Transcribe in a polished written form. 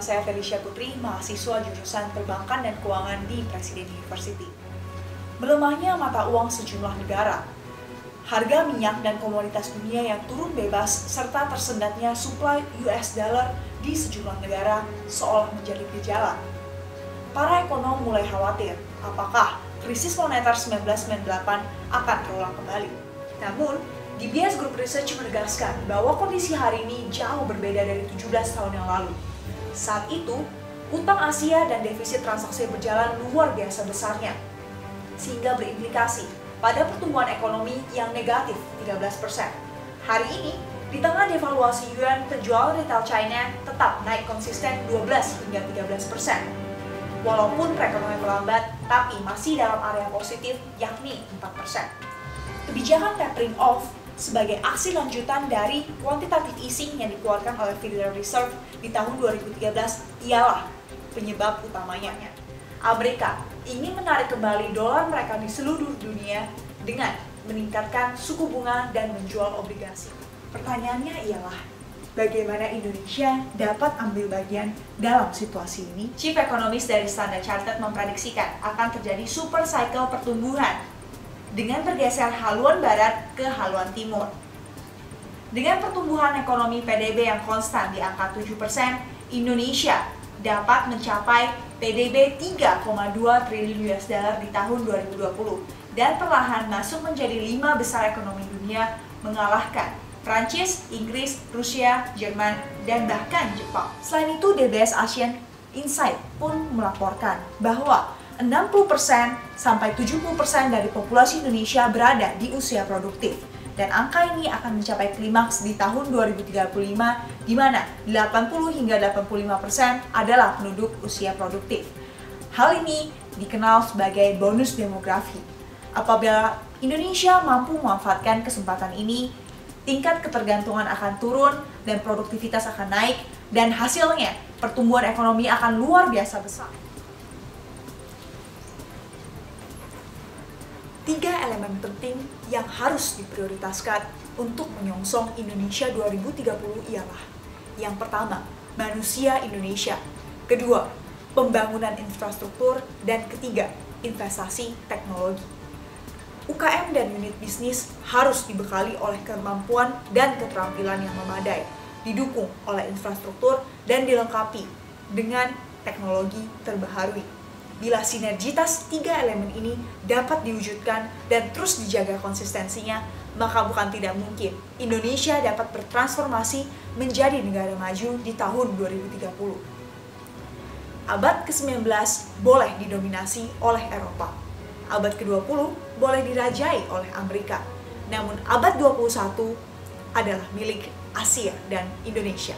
saya Felicia Putri, mahasiswa jurusan Perbankan dan Keuangan di Presiden University. Melemahnya mata uang sejumlah negara, harga minyak dan komoditas dunia yang turun bebas, serta tersendatnya suplai US dollar di sejumlah negara seolah menjadi gejala. Para ekonom mulai khawatir apakah krisis moneter 1998 akan terulang kembali. Namun, DBS Group Research menegaskan bahwa kondisi hari ini jauh berbeda dari 17 tahun yang lalu. Saat itu, utang Asia dan defisit transaksi berjalan luar biasa besarnya, sehingga berimplikasi pada pertumbuhan ekonomi yang negatif 13%. Hari ini, di tengah devaluasi yuan, penjualan retail China tetap naik konsisten 12 hingga 13%. Walaupun perekonomian melambat, tapi masih dalam area positif yakni 4%. Kebijakan tapering off sebagai aksi lanjutan dari quantitative easing yang dikeluarkan oleh Federal Reserve di tahun 2013 ialah penyebab utamanya. Amerika ingin menarik kembali dolar mereka di seluruh dunia dengan meningkatkan suku bunga dan menjual obligasi. Pertanyaannya ialah, bagaimana Indonesia dapat ambil bagian dalam situasi ini? Chief Economist dari Standard Chartered memprediksikan akan terjadi super cycle pertumbuhan dengan bergeser haluan barat ke haluan timur. Dengan pertumbuhan ekonomi PDB yang konstan di angka 7%, Indonesia dapat mencapai PDB 3,2 triliun US dollar di tahun 2020 dan perlahan masuk menjadi 5 besar ekonomi dunia, mengalahkan Prancis, Inggris, Rusia, Jerman, dan bahkan Jepang. Selain itu, DBS Asian Insight pun melaporkan bahwa 60% sampai 70% dari populasi Indonesia berada di usia produktif. Dan angka ini akan mencapai klimaks di tahun 2035, di mana 80 hingga 85% adalah penduduk usia produktif. Hal ini dikenal sebagai bonus demografi. Apabila Indonesia mampu memanfaatkan kesempatan ini, tingkat ketergantungan akan turun dan produktivitas akan naik, dan hasilnya pertumbuhan ekonomi akan luar biasa besar. 3 elemen penting yang harus diprioritaskan untuk menyongsong Indonesia 2030 ialah: yang pertama, manusia Indonesia; kedua, pembangunan infrastruktur; dan ketiga, investasi teknologi. UKM dan unit bisnis harus dibekali oleh kemampuan dan keterampilan yang memadai, didukung oleh infrastruktur dan dilengkapi dengan teknologi terbaharui. Bila sinergitas 3 elemen ini dapat diwujudkan dan terus dijaga konsistensinya, maka bukan tidak mungkin Indonesia dapat bertransformasi menjadi negara maju di tahun 2030. Abad ke-19 boleh didominasi oleh Eropa. Abad ke-20 boleh dirajai oleh Amerika. Namun abad 21 adalah milik Asia dan Indonesia.